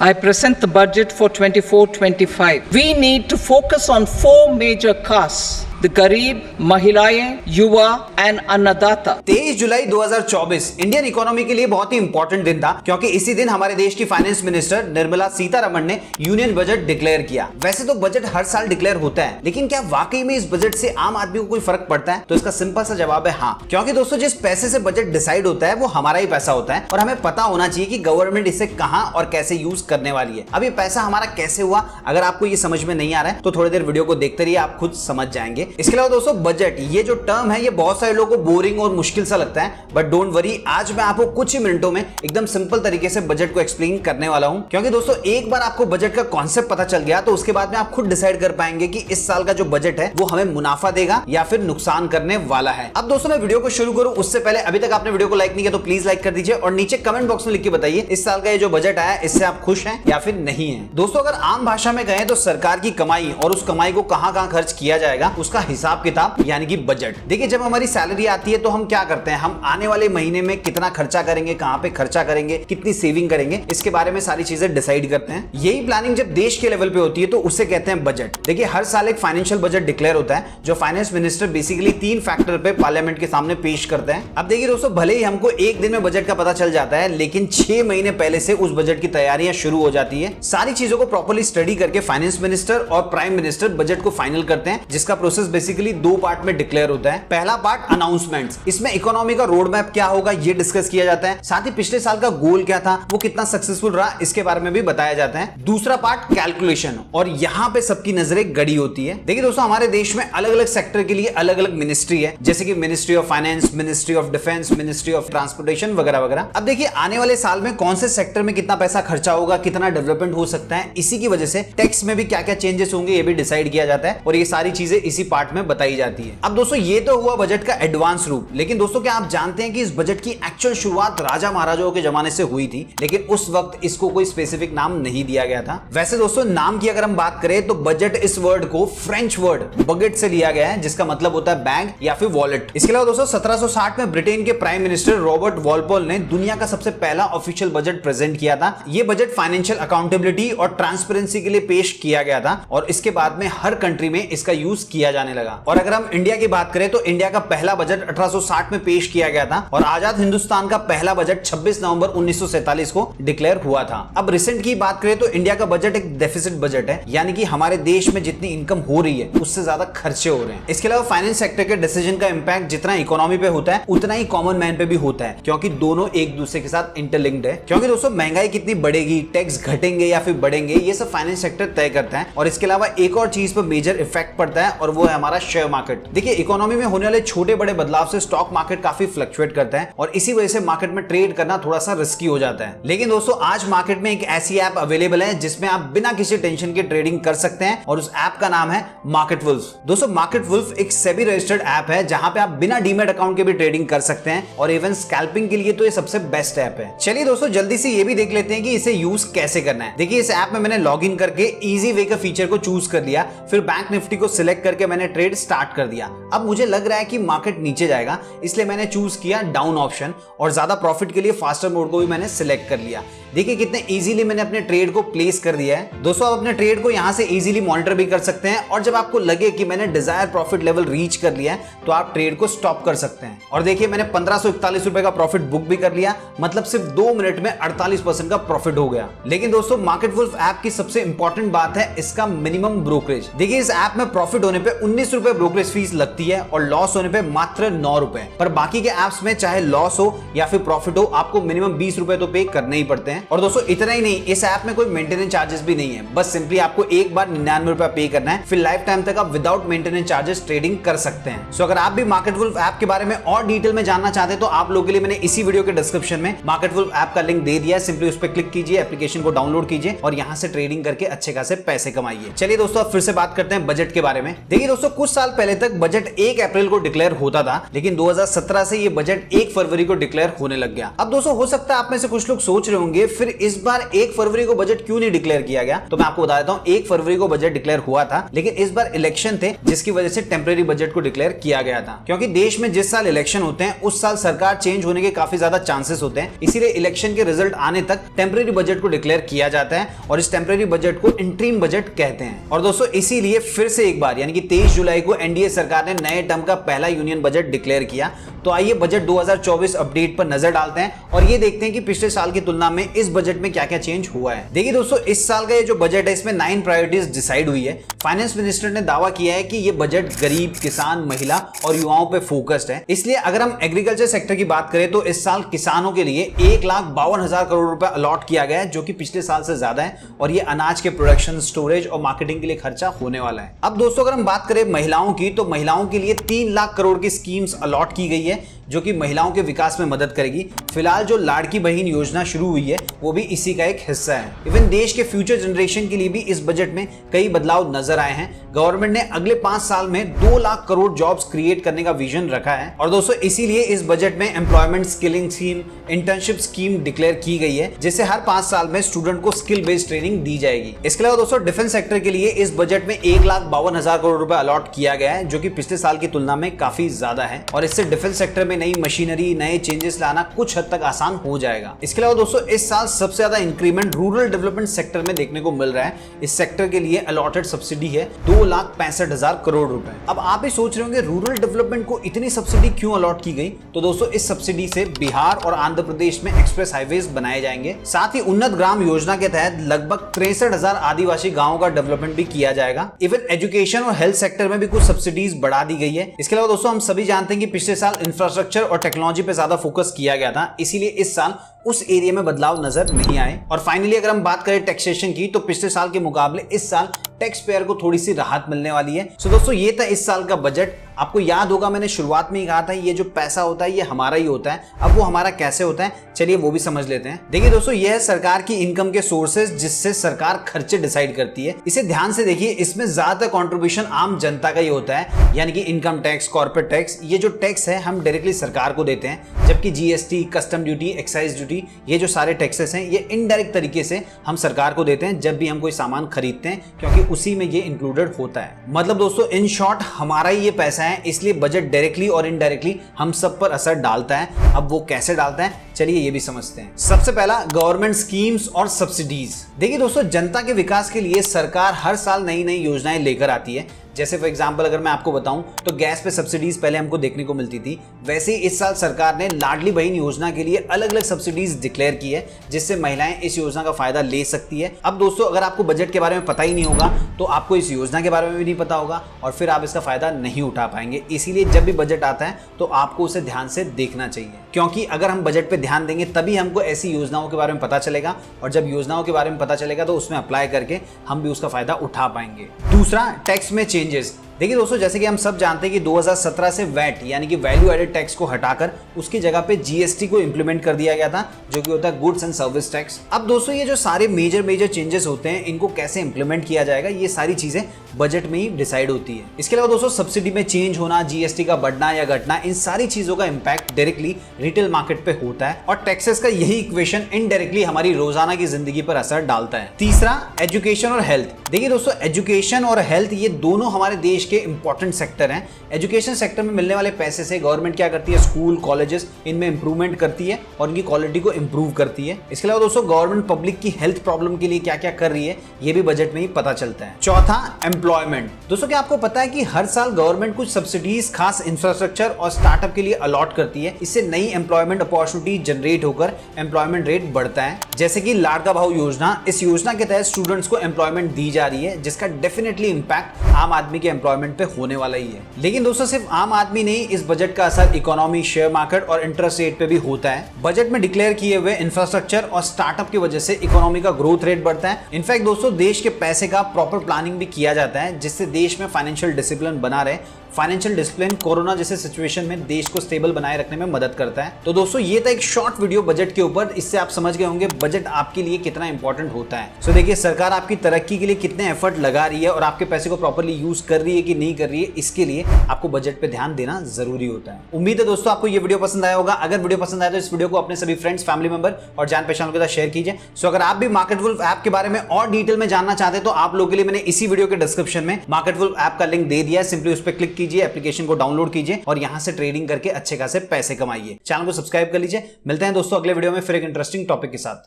I present the budget for 24-25. We need to focus on four major castes: the गरीब, महिलाएं, युवा and अन्नदाता। 23 जुलाई 2024 Indian economy के लिए बहुत ही इंपॉर्टेंट दिन था, क्योंकि इसी दिन हमारे देश की फाइनेंस मिनिस्टर निर्मला सीतारमण ने यूनियन बजट डिक्लेयर किया। वैसे तो बजट हर साल डिक्लेयर होता है, लेकिन क्या वाकई में इस बजट से आम आदमी को कोई फर्क पड़ता है? तो इसका सिंपल सा जवाब है हाँ, क्योंकि दोस्तों जिस पैसे से बजट डिसाइड होता है वो हमारा ही पैसा होता है और हमें पता होना चाहिए कि गवर्नमेंट इसे कहां और कैसे यूज करने वाली है। अब ये पैसा हमारा कैसे हुआ, अगर आपको ये समझ में नहीं आ रहा है तो थोड़ी देर वीडियो को देखते रहिए, आप खुद समझ जाएंगे। इसके अलावा दोस्तों बजट ये जो टर्म है ये बहुत सारे लोगों को बोरिंग और मुश्किल सा लगता है, बट डोंट वरी, आज मैं आपको कुछ ही मिनटों में एकदम सिंपल तरीके से बजट को एक्सप्लेन करने वाला हूं। क्योंकि दोस्तों एक बार आपको बजट का कॉन्सेप्ट पता चल गया तो उसके बाद में आप खुद डिसाइड कर पाएंगे कि इस साल का जो बजट है वो हमें मुनाफा देगा या फिर नुकसान करने वाला है। अब दोस्तों मैं वीडियो को शुरू करूं उससे पहले अभी तक आपने वीडियो को लाइक नहीं किया तो प्लीज लाइक कर दीजिए और नीचे कमेंट बॉक्स में लिख के बताइए इस साल का ये जो बजट आया इससे आप खुश हैं या फिर नहीं है। दोस्तों अगर आम भाषा में कहें तो सरकार की कमाई और उस कमाई को कहां खर्च किया जाएगा उसका हिसाब किताब यानी कि बजट। देखिए जब हमारी सैलरी आती है तो हम क्या करते हैं, हम आने वाले महीने में कितना खर्चा करेंगे, कहां पे खर्चा करेंगे, कितनी सेविंग करेंगे, इसके बारे में सारी चीजें डिसाइड करते हैं। यही प्लानिंग जब देश के लेवल पे होती है तो उसे कहते हैं बजट। देखिए हर साल एक फाइनेंशियल बजट डिक्लेयर होता है जो फाइनेंस मिनिस्टर बेसिकली 3 फैक्टर पे पार्लियामेंट के सामने पेश करते हैं। अब देखिए दोस्तों भले ही हमको एक दिन में बजट का पता चल जाता है, लेकिन 6 महीने पहले से उस बजट की तैयारियां शुरू हो जाती है। सारी चीजों को प्रॉपर्ली स्टडी करके फाइनेंस मिनिस्टर और प्राइम मिनिस्टर बजट को फाइनल करते हैं, जिसका प्रोसेस बेसिकली 2 पार्ट में डिक्लेयर होता है। पहला पार्ट अनाउंसमेंट्स, इसमें इकोनॉमी का रोड मैप क्या होगा ये डिस्कस किया जाता है, साथ ही पिछले साल का गोल क्या था, वो कितना सक्सेसफुल रहा, इसके बारे में भी बताया जाता है। दूसरा पार्ट कैलकुलेशन, और यहां पे सबकी नजरें गड़ी होती है। देखिए दोस्तों हमारे देश में अलग अलग सेक्टर के लिए अलग अलग मिनिस्ट्री है, जैसे कि ministry of finance, ministry of defence, ministry of transportation वगैरह वगैरह। अब देखिए आने वाले साल में कौन से सेक्टर में कितना पैसा खर्चा होगा, कितना डेवलपमेंट हो सकता है, इसी की वजह से टैक्स में भी क्या क्या चेंजेस होंगे ये भी डिसाइड किया जाता है और ये सारी चीजें इसी पार्ट में बताई जाती है। अब दोस्तों ये तो हुआ बजट का एडवांस रूप, लेकिन दोस्तों क्या आप जानते हैं कि इस बजट की एक्चुअल शुरुआत राजा महाराजाओं के जमाने से हुई थी, लेकिन उस वक्त इसको कोई स्पेसिफिक नाम नहीं दिया गया था। वैसे दोस्तों नाम की अगर हम बात करें तो बजट इस वर्ड को फ्रेंच वर्ड बगेट से लिया गया है, जिसका मतलब होता है बैंक या फिर वॉलेट। इसके अलावा दोस्तों 1760 में ब्रिटेन के प्राइम मिनिस्टर रॉबर्ट वॉलपोल ने दुनिया का सबसे पहला ऑफिशियल बजट प्रेजेंट किया था। यह बजट फाइनेंशियल अकाउंटेबिलिटी और ट्रांसपेरेंसी के लिए पेश किया गया था और इसके बाद में हर कंट्री में इसका यूज किया जाने लगा। और अगर हम इंडिया की बात करें तो इंडिया का पहला बजट 1860 में पेश किया गया था और आजाद हिंदुस्तान का पहला बजट 26 नवंबर 1947 को डिक्लेयर हुआ था। अब रिसेंट की बात करें तो इंडिया का बजट एक डेफिसिट बजट है, यानी कि हमारे देश में जितनी इनकम हो रही है उससे ज्यादा खर्चे हो रहे हैं। इसके अलावा फाइनेंस सेक्टर के डिसीजन का इंपैक्ट जितना इकोनॉमी पे होता है उतना ही कॉमन मैन पे भी होता है, क्योंकि दोनों एक दूसरे के साथ इंटरलिंक्ड है। क्योंकि दोस्तों महंगाई कितनी बढ़ेगी, टैक्स घटेंगे या फिर बढ़ेंगे, ये सब फाइनेंस सेक्टर तय करता है। और इसके अलावा एक और चीज पर मेजर इफेक्ट पड़ता है और वो है हमारा शेयर मार्केट। देखिए इकोनॉमी में होने वाले छोटे बड़े बदलाव से स्टॉक मार्केट काफी फ्लक्चुएट करता है और इसी वजह से मार्केट में ट्रेड करना थोड़ा सा रिस्की हो जाता है। लेकिन दोस्तों आज मार्केट में एक ऐसी ऐप अवेलेबल है जिसमें आप बिना किसी टेंशन के ट्रेडिंग कर सकते हैं और उस ऐप का नाम है मार्केट वुल्फ। दोस्तों मार्केट वुल्फ एक सेबी रजिस्टर्ड ऐप है जहां पे आप बिना डीमैट अकाउंट के भी ट्रेडिंग कर सकते हैं और इवन स्कैल्पिंग के लिए तो ये सबसे बेस्ट ऐप है। चलिए दोस्तों जल्दी से ये भी देख लेते हैं कि इसे यूज कैसे करना है। देखिए इस ऐप में मैंने लॉग इन करके इजी वे का फीचर को चूज कर लिया, फिर बैंक निफ्टी को सिलेक्ट करके मैंने ट्रेड स्टार्ट कर दिया। अब मुझे लग रहा है कि मार्केट नीचे जाएगा, इसलिए मैंने चूज किया डाउन ऑप्शन और ज्यादा प्रॉफिट के लिए फास्टर मोड को भी मैंने सिलेक्ट कर लिया। देखिए कितने इजीली मैंने अपने ट्रेड को प्लेस कर दिया है। दोस्तों आप अपने ट्रेड को यहां से इजीली मॉनिटर भी कर सकते हैं और जब आपको लगे कि मैंने डिजायर प्रॉफिट लेवल रीच कर लिया है तो आप ट्रेड को स्टॉप कर सकते हैं। और देखिए मैंने 1541 रुपए का प्रॉफिट बुक भी कर लिया, मतलब सिर्फ 2 मिनट में 48% का प्रॉफिट हो गया। लेकिन दोस्तों मार्केट वुल्फ ऐप की सबसे इंपॉर्टेंट बात है इसका मिनिमम ब्रोकरेज। देखिए इस ऐप में प्रॉफिट होने पे 19 रुपए ब्रोकरेज फीस लगती है और लॉस होने पे मात्र 9 रुपए। पर बाकी के ऐप्स में चाहे लॉस हो या फिर प्रॉफिट हो आपको मिनिमम 20 रुपए तो पे करने ही पड़ते हैं। और दोस्तों इतना नहीं, इस ऐप में कोई मेंटेनेंस चार्जेस भी नहीं है, बस सिंपली आपको एक बार 99 रुपए पे करना है, फिर लाइफ टाइम तक आप विदाउट मेंटेनेंस चार्जेस ट्रेडिंग कर सकते हैं। सो अगर आप भी मार्केट वुल्फ ऐप के बारे में और डिटेल में जानना चाहते हैं तो आप लोगों के लिए मैंने इसी वीडियो के डिस्क्रिप्शन में मार्केट वुल्फ ऐप का लिंक दे दिया है, सिंपली उस पर क्लिक कीजिए, एप्लीकेशन को डाउनलोड कीजिए और यहां से ट्रेडिंग करके अच्छे खासे पैसे कमाइए। चलिए दोस्तों अब फिर से बात करते हैं बजट के बारे में। देखिए दोस्तों दोस्तों कुछ साल पहले तक बजट 1 अप्रैल को डिक्लेयर होता था, लेकिन 2017 से ये बजट 1 फरवरी को डिक्लेयर होने लग गया। अब दोस्तों हो सकता है आप में से कुछ लोग सोच रहे होंगे फिर इस बार 1 फरवरी को बजट क्यों नहीं डिक्लेयर किया गया। तो मैं आपको बता देता हूं, 1 फरवरी को बजट डिक्लेयर हुआ था, लेकिन इस बार इलेक्शन थे जिसकी वजह से टेम्परेरी बजट को डिक्लेयर किया गया था। क्योंकि देश में जिस साल इलेक्शन होते हैं उस साल सरकार चेंज होने के काफी ज्यादा चांसेस होते हैं, इसीलिए इलेक्शन के रिजल्ट आने तक टेम्परेरी बजट को डिक्लेयर किया जाता है और इस टेम्परेरी बजट को इंटरिम बजट कहते हैं। और दोस्तों इसीलिए फिर से एक बार यानी कि 23 जुलाई को एनडीए सरकार ने नए टर्म का पहला यूनियन बजट डिक्लेयर किया। तो आइए बजट 2024 अपडेट पर नजर डालते हैं और ये देखते हैं कि पिछले साल की तुलना में इस बजट में क्या क्या चेंज हुआ है। देखिए दोस्तों, इस साल का ये जो बजट है इसमें 9 प्रायोरिटीज डिसाइड हुई है। फाइनेंस मिनिस्टर ने दावा किया है कि ये बजट गरीब, किसान, महिला और युवाओं पे फोकस्ड है। इसलिए अगर हम एग्रीकल्चर सेक्टर की बात करें तो इस साल किसानों के लिए 1,52,000 करोड़ रुपए अलॉट किया गया है, जो कि पिछले साल से ज्यादा है और ये अनाज के प्रोडक्शन, स्टोरेज और मार्केटिंग के लिए खर्चा होने वाला है। अब दोस्तों अगर हम बात करें महिलाओं की, तो महिलाओं के लिए 3 लाख करोड़ की स्कीम्स अलॉट की गई है जो कि महिलाओं के विकास में मदद करेगी। फिलहाल जो लाड़की बहन योजना शुरू हुई है वो भी इसी का एक हिस्सा है। इवन देश के फ्यूचर जनरेशन के लिए भी इस बजट में कई बदलाव नजर आए हैं। गवर्नमेंट ने अगले 5 साल में 2 लाख करोड़ जॉब्स क्रिएट करने का विजन रखा है और दोस्तों इसीलिए इस बजट में employment skilling scheme, internship scheme declare की गई है, जिससे हर 5 साल में स्टूडेंट को स्किल बेस्ड ट्रेनिंग दी जाएगी। इसके अलावा दोस्तों डिफेंस सेक्टर के लिए इस बजट में 1,52,000 करोड़ रुपए अलॉट किया गया है, जो कि पिछले साल की तुलना में काफी ज्यादा है और इससे डिफेंस सेक्टर में नई मशीनरी, नए चेंजेस लाना कुछ हद तक आसान हो जाएगा। इसके अलावा दोस्तों इस साल सबसे ज्यादा इंक्रीमेंट रूरल डेवलपमेंट सेक्टर में देखने को मिल रहा है। इस सेक्टर के लिए अलॉटेड सब्सिडी है 2,65,000 करोड़ रुपए। अब आप ही सोच रहे होंगे रूरल डेवलपमेंट को इतनी सब्सिडी क्यों अलॉट की गई। तो दोस्तों इस सब्सिडी से बिहार और आंध्र प्रदेश में एक्सप्रेस हाईवेज बनाए जाएंगे। साथ ही उन्नत ग्राम योजना के तहत लगभग 63,000 आदिवासी गांवों का डेवलपमेंट भी किया जाएगा। इवन एजुकेशन और हेल्थ सेक्टर में भी कुछ सब्सिडीज बढ़ा दी गई है। इसके अलावा दोस्तों हम सभी जानते हैं कि पिछले साल इंफ्रास्ट्रक्चर और टेक्नोलॉजी पे ज्यादा फोकस किया गया था, इसीलिए इस साल उस एरिया में बदलाव नजर नहीं आए। और फाइनली अगर हम बात करें टैक्सेशन की, तो पिछले साल के मुकाबले इस साल टैक्स पेयर को थोड़ी सी राहत मिलने वाली है। सो दोस्तों ये था इस साल का बजट। आपको याद होगा मैंने शुरुआत में ही कहा था ये जो पैसा होता है ये हमारा ही होता है। अब वो हमारा कैसे होता है, चलिए वो भी समझ लेते हैं। देखिए दोस्तों, ये है सरकार की इनकम के सोर्सेज जिससे सरकार खर्चे डिसाइड करती है। इसे ध्यान से देखिए, इसमें ज्यादातर कंट्रीब्यूशन आम जनता का ही होता है, यानी कि इनकम टैक्स, कॉर्पोरेट टैक्स। ये जो टैक्स है हम डायरेक्टली सरकार को देते हैं, जबकि GST, custom duty, excise duty, ये जो सारे टैक्सेस हैं ये इनडायरेक्ट तरीके से हम सरकार को देते हैं जब भी हम कोई सामान खरीदते हैं, क्योंकि उसी में ये इंक्लूडेड होता है। मतलब दोस्तों इन शॉर्ट हमारा ही ये पैसा है, इसलिए बजट डायरेक्टली और इनडायरेक्टली हम सब पर असर डालता है। अब वो कैसे डालता है, चलिए ये भी समझते हैं। सबसे पहला गवर्नमेंट स्कीम्स और सब्सिडीज। देखिए दोस्तों, जनता के विकास के लिए सरकार हर साल नई नई योजनाएं लेकर आती है। जैसे फॉर एग्जांपल अगर मैं आपको बताऊं तो गैस पे सब्सिडीज पहले हमको देखने को मिलती थी, वैसे ही इस साल सरकार ने लाडली बहन योजना के लिए अलग अलग सब्सिडीज डिक्लेयर की है, जिससे महिलाएं इस योजना का फायदा ले सकती है। अब दोस्तों अगर आपको बजट के बारे में पता ही नहीं होगा तो आपको इस योजना के बारे में भी नहीं पता होगा और फिर आप इसका फायदा नहीं उठा पाएंगे। इसीलिए जब भी बजट आता है तो आपको उसे ध्यान से देखना चाहिए, क्योंकि अगर हम बजट पे ध्यान देंगे तभी हमको ऐसी योजनाओं के बारे में पता चलेगा और जब योजनाओं के बारे में पता चलेगा तो उसमें अप्लाई करके हम भी उसका फायदा उठा पाएंगे। दूसरा, टैक्स में चेंजेस। देखिए दोस्तों, जैसे कि हम सब जानते हैं कि 2017 से वैट यानी कि वैल्यू एडेड टैक्स को हटाकर उसकी जगह पे जीएसटी को इंप्लीमेंट कर दिया गया था, जो कि होता है गुड्स एंड सर्विस टैक्स। अब दोस्तों ये जो सारे मेजर चेंजेस होते हैं इनको कैसे इंप्लीमेंट किया जाएगा, ये सारी चीजें बजट में ही डिसाइड होती है। इसके अलावा दोस्तों सब्सिडी में चेंज होना, जीएसटी का बढ़ना या घटना, इन सारी चीजों का इंपैक्ट डायरेक्टली रिटेल मार्केट पे होता है और टैक्सेस का यही इक्वेशन इनडायरेक्टली हमारी रोजाना की जिंदगी पर असर डालता है। तीसरा, एजुकेशन और हेल्थ। देखिए दोस्तों, एजुकेशन और हेल्थ ये दोनों हमारे देश के इंपॉर्टेंट सेक्टर हैं। एजुकेशन सेक्टर में मिलने वाले पैसे से गवर्नमेंट क्या करती है, स्कूल, कॉलेजेस, इनमें इंप्रूवमेंट करती है और इनकी क्वालिटी को इंप्रूव करती है। इसके अलावा दोस्तों गवर्नमेंट पब्लिक की हेल्थ प्रॉब्लम के लिए क्या क्या कर रही है ये भी बजट में ही पता चलता है। चौथा, एम्प्लॉयमेंट। दोस्तों क्या आपको पता है कि हर साल गवर्नमेंट कुछ सब्सिडीज खास इंफ्रास्ट्रक्चर और स्टार्टअप के लिए अलॉट करती है। इससे नई एम्प्लॉयमेंट अपॉर्चुनिटी जनरेट होकर एम्प्लॉयमेंट रेट बढ़ता है। जैसे कि लाड़का भाऊ योजना, इस योजना के तहत स्टूडेंट्स को एम्प्लॉयमेंट दी जा रही है, जिसका डेफिनेटली इंपैक्ट आम आदमी के एम्प्लॉयमेंट पे होने वाला ही है। लेकिन दोस्तों सिर्फ आम आदमी नहीं, इस बजट का असर इकोनॉमी, शेयर मार्केट और इंटरेस्ट रेट पे भी होता है। बजट में डिक्लेयर किए हुए इंफ्रास्ट्रक्चर और स्टार्टअप की वजह से इकोनॉमी का ग्रोथ रेट बढ़ता है। इनफैक्ट दोस्तों देश के पैसे का प्रॉपर प्लानिंग भी किया जाता है, जिससे देश में फाइनेंशियल डिसिप्लिन बना रहे फाइनेंशियल डिसिप्लिन कोरोना जैसे सिचुएशन में देश को स्टेबल बनाए रखने में मदद करता है। तो दोस्तों ये था एक शॉर्ट वीडियो बजट के ऊपर, इससे आप समझ गए होंगे बजट आपके लिए कितना इंपॉर्टेंट होता है। सो देखिए सरकार आपकी तरक्की के लिए कितने एफर्ट लगा रही है और आपके पैसे को प्रॉपर्ली यूज कर रही है कि नहीं कर रही है, इसके लिए आपको बजट पे ध्यान देना जरूरी होता है। उम्मीद है दोस्तों आपको ये वीडियो पसंद आया होगा। अगर वीडियो पसंद आया तो इस वीडियो को अपने सभी फ्रेंड्स, फैमिली मेंबर और जान पहचान के साथ शेयर कीजिए। सो अगर आप भी मार्केट वुल्फ ऐप के बारे में और डिटेल में जानना चाहते हैं तो आप लोगों के लिए मैंने इसी वीडियो के डिस्क्रिप्शन में मार्केट वुल्फ ऐप का लिंक दे दिया है। सिंपली उस पर क्लिक कीजिए, एप्लीकेशन को डाउनलोड कीजिए और यहां से ट्रेडिंग करके अच्छे खासे पैसे कमाइए। चैनल को सब्सक्राइब कर लीजिए। मिलते हैं दोस्तों अगले वीडियो में फिर एक इंटरेस्टिंग टॉपिक के साथ।